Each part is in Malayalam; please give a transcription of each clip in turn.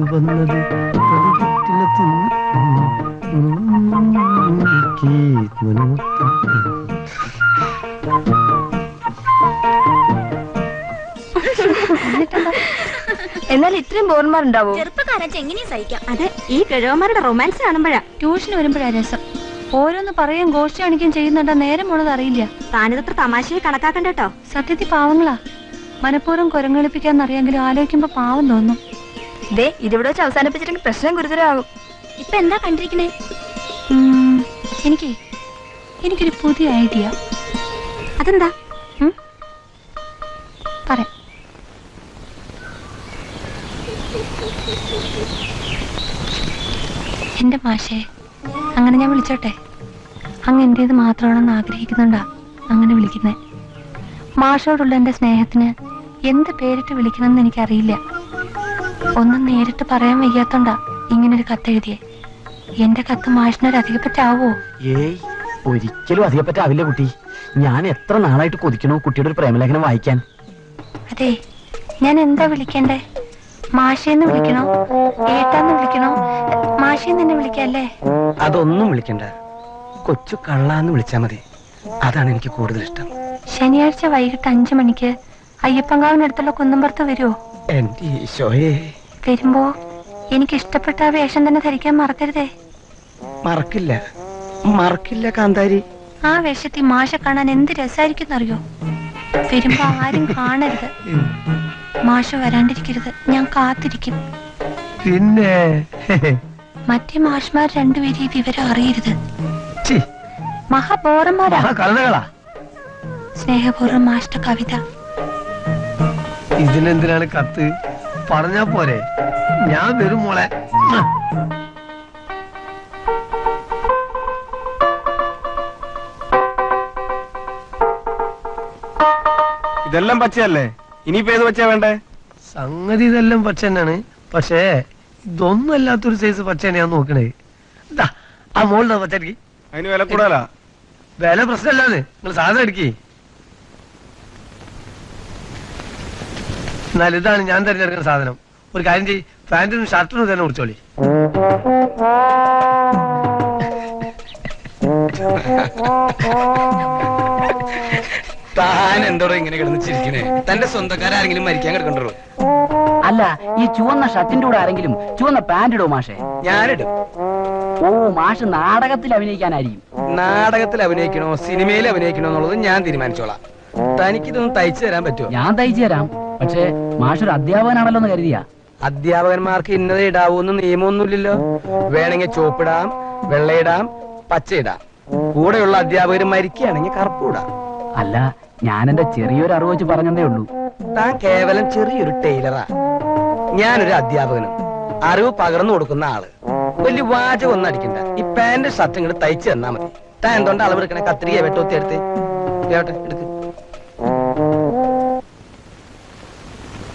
വന്നത് എന്നാൽ ഇത്രയും ബോർമാരുണ്ടാവോ? ചെറുപ്പക്കാരൻ എങ്ങനെയും സഹിക്കാം. അതെ, ഈ കിഴവന്മാരുടെ റൊമാൻസ് കാണുമ്പോഴാ. ട്യൂഷന് വരുമ്പോഴാ രസം. ഓരോന്ന് പറയും ഗോഷ്ടി കാണിക്കുകയും ചെയ്യുന്നുണ്ടോ നേരം പോണത് അറിയില്ല. താനിതത്ര തമാശയെ കണക്കാക്കണ്ടോ. സത്യത്തിൽ പാവങ്ങളാ. മനഃപൂർവ്വം കുരങ്ങളിപ്പിക്കാന്നറിയാമെങ്കിലും ആലോചിക്കുമ്പോ പാവം തോന്നും. ദേ, ഇതിവിടെ വെച്ച് അവസാനിപ്പിച്ചിട്ടെങ്കിൽ പ്രശ്നം ഗുരുതരമാകും. ഇപ്പൊ എന്താ കണ്ടിരിക്കണേ? എനിക്കൊരു പുതിയ ഐഡിയ. അതെന്താ? പറയാം. എന്റെ മാഷേ, അങ്ങനെ ഞാൻ വിളിച്ചോട്ടെ? അങ്ങ് എന്റേത് മാത്രമാണെന്ന് ആഗ്രഹിക്കുന്നുണ്ടാ അങ്ങനെ വിളിക്കുന്നേ. മാഷോടുള്ള എന്റെ സ്നേഹത്തിന് എന്ത് പേരിട്ട് വിളിക്കണമെന്ന് എനിക്കറിയില്ല. ഒന്നും നേരിട്ട് പറയാൻ വയ്യാത്തോണ്ടാ ഇങ്ങനൊരു കത്തെഴുതിയേ. എന്റെ കത്ത് മാഷിനൊരു അധികപ്പറ്റാവോ? ഏയ്, ഒരിക്കലും അധികപ്പറ്റാവില്ല കുട്ടി. ഞാൻ എത്ര നാളായിട്ട് കൊതിക്കണോ കുട്ടിയുടെ ഒരു പ്രേമലേഖനം വായിക്കാൻ. അതെ, ഞാൻ എന്താ വിളിക്കണ്ടേ? മാഷേന്ന് വിളിക്കണോ, ഏട്ടാന്ന് വിളിക്കണോ? മാഷേന്ന് തന്നെ വിളിക്കല്ലേ? അതൊന്നും വിളിക്കണ്ട, കൊച്ചു കള്ളാന്ന് വിളിച്ചാ മതി. അതാണ് എനിക്ക് കൂടുതൽ ഇഷ്ടം. ശനിയാഴ്ച വൈകിട്ട് 5 മണിക്ക് അയ്യപ്പങ്കാവിനടുത്തുള്ള കുന്നമ്പുറത്ത് വരുമോ? എന്റെ ഈശോയെ. വരുമ്പോ എനിക്ക് ഇഷ്ടപ്പെട്ട ആ വേഷം തന്നെ ധരിക്കാൻ മറക്കരുതേ. മറക്കില്ല, മറക്കില്ല കാന്താരി. ആ വേഷത്തിൽ മാഷ കാണാൻ എന്ത് രസായിരിക്കും അറിയോ? വരുമ്പോ ആരും കാണരുത്. മാഷ വരാണ്ടിരിക്കരുത്, ഞാൻ കാത്തിരിക്കും. പിന്നെ മറ്റേ മാഷ്മാർ രണ്ടുപേരും ഈ വിവരം അറിയരുത്. മഹാബോറന്മാരാ. സ്നേഹപൂർവ്വം മാഷ്ട കവിത. ഇതിനെന്തിനാണ് കത്ത്? പറഞ്ഞാ പോരെ, ഞാൻ വരും മോളെ. ഇതെല്ലാം പച്ചയല്ലേ? ഇനിയിപ്പോ ഏത് പച്ചയാ വേണ്ടേ? സംഗതി ഇതെല്ലാം പച്ച തന്നെയാണ്. പക്ഷേ ഇതൊന്നും അല്ലാത്തൊരു സൈസ് പച്ചയാണ് ഞാൻ നോക്കണേ. ആ മോളിനാ പച്ചടിക്ക്. അതിന് വില കൂടുതലാ. വില പ്രശ്നമല്ലാന്ന്, നിങ്ങൾ സാധനം എടുക്കി. എന്നാൽ ഇതാണ് ഞാൻ തിരഞ്ഞെടുക്കുന്ന സാധനം. ഒരു കാര്യം ചെയ്യ്, പാന്റിനും ഷർട്ടിനും തന്നെ കുടിച്ചോളി. താൻ എന്തോടോ ഇങ്ങനെ കിടന്ന് ചിരിക്കണേ? തന്റെ സ്വന്തക്കാരെങ്കിലും മരിക്കാൻ കിടക്കണ്ടോ? അല്ല, ഈ ചുവന്ന ഷർട്ടിന്റെ കൂടെ ആരെങ്കിലും ചുവന്ന പാന്റ് ഇടോ മാഷേ? ഞാനിടും. ഓ, മാഷ് നാടകത്തിൽ അഭിനയിക്കാനായിരിക്കും. നാടകത്തിൽ അഭിനയിക്കണോ സിനിമയിൽ അഭിനയിക്കണോ എന്നുള്ളത് ഞാൻ തീരുമാനിച്ചോളാം. തനിക്കിതൊന്നും തയ്ച്ചു തരാൻ പറ്റുമോ? ഞാൻ തയ്ച്ചു തരാം. പക്ഷേ മാഷൊരു അധ്യാപകനാണല്ലോ എന്ന് കരുതിയാ. അധ്യാപകന്മാർക്ക് ഇന്നത് ഇടാവൂന്ന് നിയമമൊന്നുമില്ലല്ലോ. വേണമെങ്കിൽ ചോപ്പിടാം, വെള്ളയിടാം, പച്ചയിടാം. കൂടെയുള്ള അധ്യാപകർ മരിക്കുകയാണെങ്കിൽ കറുപ്പിടാം. അല്ല, ഞാൻ എന്റെ ചെറിയൊരു അറിവ് വെച്ച് പറഞ്ഞതേ ഉള്ളൂ. താൻ കേവലം ചെറിയൊരു ടൈലറാ. ഞാനൊരു അധ്യാപകനും അറിവ് പകർന്നു കൊടുക്കുന്ന ആള്. വലിയ വാചകം ഒന്നും അടിക്കണ്ട. ഈ പാന്റ് ഷർട്ട് ഇങ്ങോട്ട് തയ്ച്ചു തന്നാ മതി. താൻ എന്തുകൊണ്ട് അളവെടുക്കണേ? കത്രിക വെട്ടൊത്തി എടുത്ത് എടുക്ക്.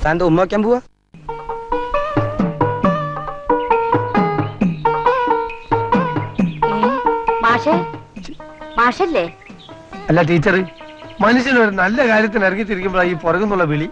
താൻ ഉമ്മ വയ്ക്കാൻ പോവാ? മാഷല്ലേ? അല്ല ടീച്ചർ, മനുഷ്യനൊരു നല്ല കാര്യത്തിന് ഇറങ്ങി തിരിക്കുമ്പോഴാണ് ഈ പുറകുന്നുള്ള വിളി.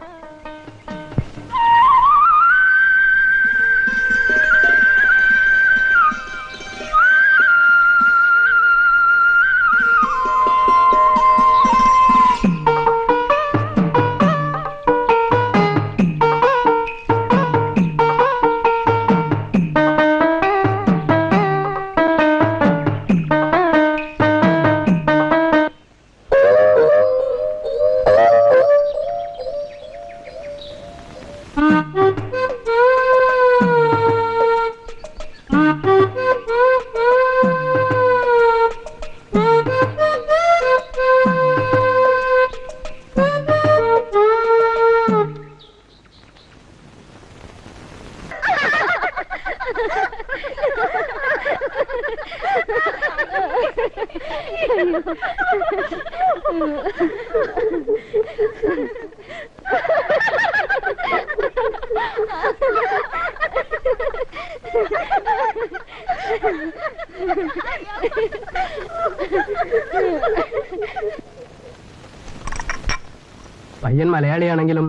പയ്യൻ മലയാളിയാണെങ്കിലും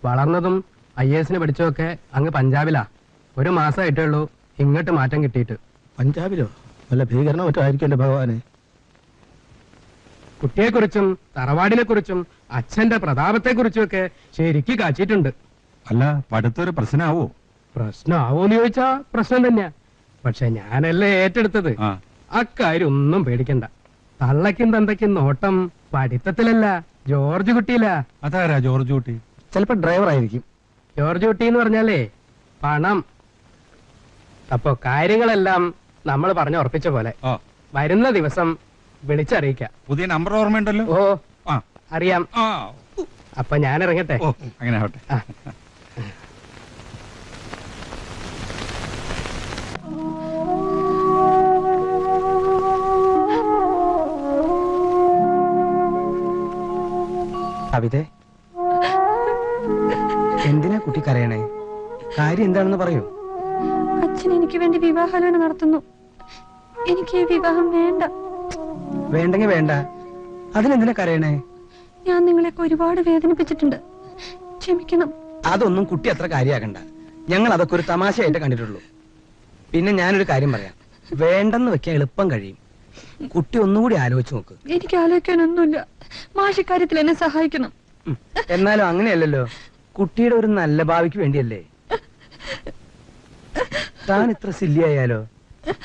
വളർന്നതും IAS പഠിച്ചതൊക്കെ അങ്ങ് പഞ്ചാബിലാ. ഒരു മാസമായിട്ടേ ഉള്ളൂ ഇങ്ങോട്ട് മാറ്റം കിട്ടിയിട്ട്. പഞ്ചാബിലോ വല്ല ഭീകരണ മറ്റോ ആയിരിക്കും എന്റെ ഭഗവാനെ. കുട്ടിയെക്കുറിച്ചും തറവാടിനെ കുറിച്ചും അച്ഛന്റെ പ്രതാപത്തെക്കുറിച്ചും ഒക്കെ ശരിക്ക് കാച്ചിട്ടുണ്ട്. അല്ല, പഠിത്തൊരു പ്രശ്നമാവോ? പ്രശ്നമാവോന്ന് ചോദിച്ചാ പ്രശ്നം തന്നെയാ. പക്ഷെ ഞാനല്ലേ ഏറ്റെടുത്തത്. ആ. അക്കാര്യം ഒന്നും പേടിക്കണ്ട. തള്ളയ്ക്കും തന്തയ്ക്കും നോട്ടം പഠിത്തത്തിലല്ല, ജോർജ് കുട്ടിയില്ല. അതാരാ ജോർജ് കുട്ടി? ചിലപ്പോ ഡ്രൈവർ ആയിരിക്കും. ജോർജ് കുട്ടി എന്ന് പറഞ്ഞാലേ പണം. അപ്പൊ കാര്യങ്ങളെല്ലാം നമ്മൾ പറഞ്ഞു ഉറപ്പിച്ച പോലെ ആ. വരുന്ന ദിവസം വിളിച്ചറിയിക്കാം. പുതിയ നമ്പർ ഓർമ്മയുണ്ടല്ലോ? ഓ ആ. അറിയാം. ആ. അപ്പൊ ഞാൻ ഇറങ്ങട്ടെ. ഓ, അങ്ങനെ ആവട്ടെ. ആ. കവിതേ, എന്തിനാ കുട്ടി കരയണേ? കാര്യം എന്താണെന്ന് പറയൂ. അച്ഛൻ എനിക്ക് വേണ്ടി വിവാഹാലോചന നടത്തുന്നു. എനിക്ക് ഈ വിവാഹം വേണ്ട. വേണ്ടെങ്കി വേണ്ട, അതിനെന്തിനാ കരയണേ? ഞാൻ നിങ്ങളെയൊക്കെ ഒരുപാട് വേദനിപ്പിച്ചിട്ടുണ്ട്, ക്ഷമിക്കണം. അതൊന്നും കുട്ടി അത്ര കാര്യാക്കണ്ട. ഞങ്ങൾ അതൊക്കെ ഒരു തമാശയായിട്ട് കണ്ടിട്ടുള്ളൂ. പിന്നെ ഞാനൊരു കാര്യം പറയാം, വേണ്ടെന്ന് വെക്കാൻ എളുപ്പം കഴിയും. കുട്ടി ഒന്നുകൂടി ആലോചിച്ച് നോക്ക്. എനിക്ക് ആലോചിക്കാനൊന്നുമില്ല. മാഷിക്കാര്യത്തിൽ എന്നെ സഹായിക്കണം. എന്നാലും അങ്ങനെയല്ലല്ലോ, കുട്ടിയുടെ ഒരു നല്ല ഭാവിക്ക് വേണ്ടിയല്ലേ. താൻ ഇത്ര സില്ലിയായാലോ?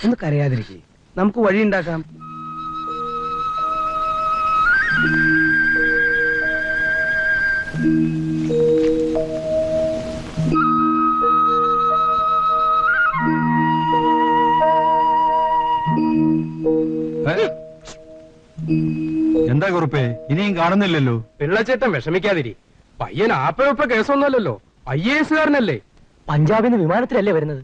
ഒന്ന് കരയാതിരിക്കേ, നമുക്ക് വഴിയുണ്ടാക്കാം. എന്താ കുറുപ്പേ, ഇനിയും കാണുന്നില്ലല്ലോ? പിള്ളച്ചേട്ടൻ വിഷമിക്കാതിരി. പയ്യൻ ആപ്പയൊപ്പ കേസൊന്നുമല്ലല്ലോ, IAS-കാരനല്ലേ. പഞ്ചാബിൽ നിന്ന് വിമാനത്തിലല്ലേ വരുന്നത്?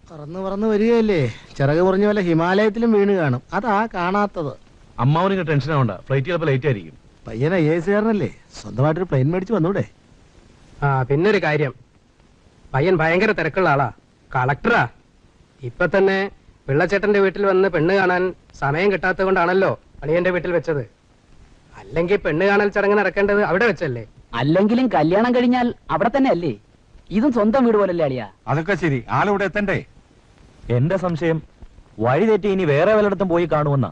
പറന്ന് പറന്ന് വരികയല്ലേ, ചിറക് മുറിഞ്ഞ പോലെ ഹിമാലയത്തിലും വീണ് കാണും. അതാ കാണാത്തത്. അമ്മാവനിക്ക് ടെൻഷൻ ആവണ്ട, ഫ്ലൈറ്റ് ചിലപ്പോൾ ലേറ്റ് ആയിരിക്കും. പയ്യനെ ഏസുകാരനല്ലേ, സ്വന്തമായിട്ടൊരു പ്ലെയിൻ മേടിച്ച് വന്നൂടെ? ആ, പിന്നൊരു കാര്യം, പയ്യൻ ഭയങ്കര തിരക്കുള്ള ആളാ, കളക്ടറാ. ഇപ്പൊ തന്നെ പിള്ളച്ചേട്ടന്റെ വീട്ടിൽ വന്ന് പെണ്ണ് കാണാൻ സമയം കിട്ടാത്തത് കൊണ്ടാണല്ലോ അളിയന്റെ വീട്ടിൽ വെച്ചത്. അല്ലെങ്കിൽ പെണ്ണ് കാണൽ ചടങ്ങ് നടക്കേണ്ടത് അവിടെ വെച്ചല്ലേ. അല്ലെങ്കിലും കല്യാണം കഴിഞ്ഞാൽ അവിടെ തന്നെ അല്ലേ? ഇതും സ്വന്തം വീട് പോലല്ലേ അളിയാ? അതൊക്കെ ശരി, ആളിവിടെ എത്തണ്ടേ? എന്റെ സംശയം വഴി തെറ്റി ഇനി വേറെ വല്ലയിടത്തും പോയി കാണുമെന്ന.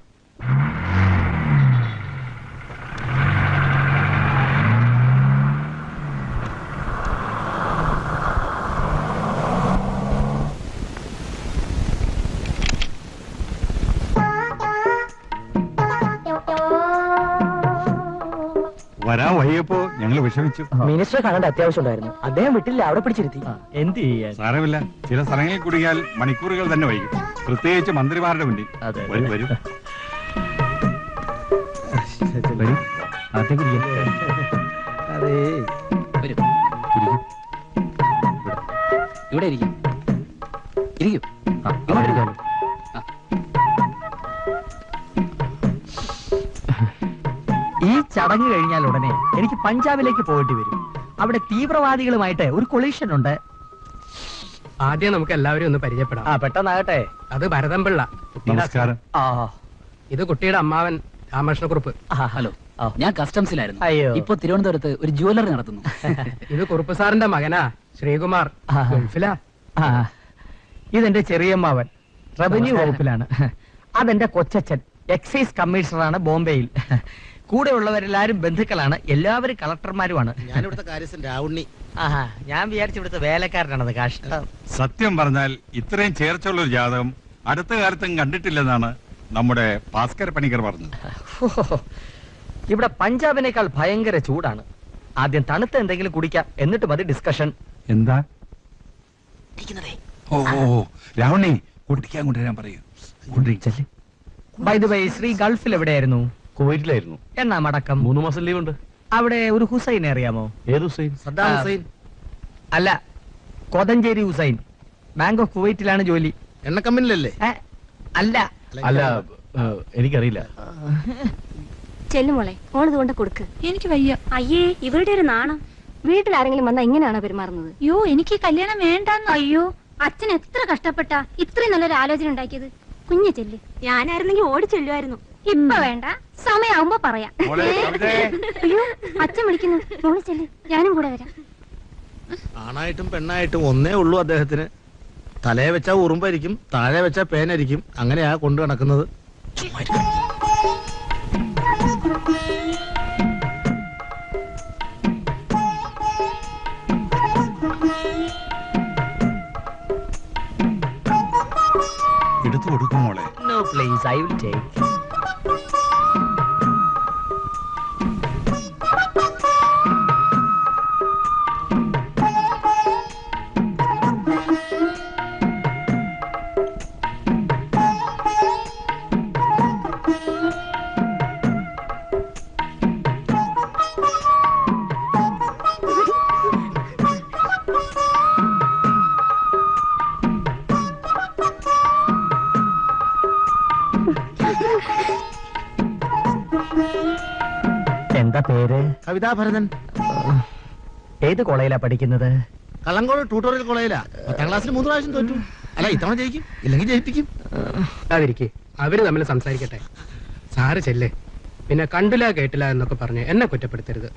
വരാൻ വൈകിയപ്പോ ഞങ്ങൾ വിഷമിച്ചു. മിനിസ്റ്ററെ കാണേണ്ട അത്യാവശ്യം ഉണ്ടായിരുന്നു, അദ്ദേഹം വിട്ടില്ല, അവിടെ പിടിച്ചിരുത്തി. എന്ത് ചെയ്യാൻ? സാരമില്ല, ചില സ്ഥലങ്ങളിൽ കുടുങ്ങിയാൽ മണിക്കൂറുകൾ തന്നെ വൈകും, പ്രത്യേകിച്ച് മന്ത്രിമാരുടെ മുന്നിൽ. അതെ. വരൂ, വരൂ. വരൂ, അകത്തേക്ക് ഇരിക്കാം. അതേ, വരൂ. ഇവിടെ ഇരിക്കും. ഇരിക്കും. അവിടെ ഇരിക്കാമല്ലോ. ഈ ചടങ്ങ് കഴിഞ്ഞാൽ ഉടനെ എനിക്ക് പഞ്ചാബിലേക്ക് പോയിട്ട് വരും. അവിടെ തീവ്രവാദികളുമായിട്ട് ഒരു കൊളീഷൻ ഉണ്ട്. ആദ്യം നമുക്ക് എല്ലാവരും ഒന്ന് പരിചയപ്പെടാം. പെട്ടെന്നാകട്ടെ. അത് ഭരതംപിള്ള, നമസ്കാരം. ഇത് കുട്ടിയുടെ അമ്മാവൻ രാമകൃഷ്ണക്കുറുപ്പ്. ഹലോ, ഞാൻ കസ്റ്റംസിലായിരുന്നു. അയ്യോ. ഇപ്പൊ തിരുവനന്തപുരത്ത് ഒരു ജുവലറി നടത്തുന്നു. ഇത് കുറുപ്പ് സാറിന്റെ മകനാ, ശ്രീകുമാർ, ഗൾഫിലാ. ഇതെന്റെ ചെറിയമ്മാവൻ, റവന്യൂ വകുപ്പിലാണ്. അതെന്റെ കൊച്ചച്ഛൻ, എക്സൈസ് കമ്മീഷണറാണ് ബോംബെയിൽ. കൂടെ ഉള്ളവരെല്ലാരും ബന്ധുക്കളാണ്, എല്ലാവരും കളക്ടർമാരുമാണ്. ഞാനിവിടുത്തെ കാര്യസ്ഥൻ രാവുണ്ണി. ഞാൻ വിചാരിച്ചു ഇവിടുത്തെ വേലക്കാരനാണത്. കഷ്ടം. സത്യം പറഞ്ഞാൽ ഇത്രയും ചേർച്ചയുള്ള ഒരു ജാതകം അടുത്ത കാലത്തും കണ്ടിട്ടില്ലെന്നാണ് നമ്മുടെ ഭാസ്കര പണിക്കർ പറഞ്ഞത്. ഇവിടെ പഞ്ചാബിനേക്കാൾ ഭയങ്കര ചൂടാണ്. ആദ്യം തണുത്ത എന്തെങ്കിലും കുടിക്കാം, എന്നിട്ട് മതി ഡിസ്കഷൻ. എന്താ? ഓ ഓ, രാവണി കുട്ടിക്കാൻ കൊണ്ടുവരാൻ പറയൂ. ബൈ ദ വേ, ശ്രീ ഗൾഫിൽ എവിടെയായിരുന്നു? കുവൈറ്റിലായിരുന്നു. എന്നാ മടക്കം? 3 മാസം ലീവ് ഉണ്ട്. അവിടെ ഒരു ഹുസൈനെ അറിയാമോ? ഏത് ഹുസൈൻ? സദ്ദാം ഹുസൈൻ. അല്ല, കോതഞ്ചേരി ഹുസൈൻ. ബാങ്ക് ഓഫ് കുവൈറ്റിലാണ് ജോലി. എണ്ണ കമ്പനിയിലല്ലേ? അല്ല, അല്ല, എനിക്കറിയില്ല. ചെല്ലുമോളെ, ഓണത് കൊണ്ട് കൊടുക്ക്. എനിക്ക് വയ്യ. അയ്യേ, ഇവരുടെ ഒരു നാണം. വീട്ടിൽ ആരെങ്കിലും വന്നാ ഇങ്ങനെയാണോ പെരുമാറുന്നത്? യോ, എനിക്ക് കല്യാണം വേണ്ടെന്ന്. അയ്യോ, അച്ഛൻ എത്ര കഷ്ടപ്പെട്ടാ ഇത്രയും നല്ലൊരു ആലോചന ഉണ്ടാക്കിയത്. കുഞ്ഞു ചെല്ല്. ഞാനായിരുന്നെങ്കിൽ ഓടി ചെല്ലുമായിരുന്നു. ഇപ്പൊ വേണ്ട, സമയാവുമ്പോ പറയാം. മോളെ, കവിതേ. അയ്യോ, അച്ഛൻ വിളിക്കുന്നു. മോള് ചെല്ല്, ഞാനും കൂടെ വരാം. ആണായിട്ടും പെണ്ണായിട്ടും ഒന്നേ ഉള്ളൂ അദ്ദേഹത്തിന്. തലയെ വെച്ചാ ഉറുമ്പായിരിക്കും, താഴെ വെച്ചാ പേനായിരിക്കും. അങ്ങനെയാ കൊണ്ടു നടക്കുന്നത്. എടുത്തു കൊടുക്കും മോളെ. No please, I will take. എന്താ പേര്? കവിതാ ഭരതൻ. ഏത് കോളേജിലാ പഠിക്കുന്നത്? കള്ളങ്കോട് ട്യൂട്ടോറിയൽ കോളേജിലാ. 10ാം ക്ലാസ്സിൽ 3 പ്രാവശ്യം തോറ്റു. അല്ല, ഇത്തവണ ജയിക്കും, ഇല്ലെങ്കിൽ ജയിപ്പിക്കും. അതാതിരിക്കെ അവര് തമ്മിൽ സംസാരിക്കട്ടെ. സാറ് ചെല്ലേ. പിന്നെ കണ്ടില്ല കേട്ടില്ല എന്നൊക്കെ പറഞ്ഞ് എന്നെ കുറ്റപ്പെടുത്തരുത്.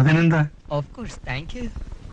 അതിനെന്താ? Of course, thank you.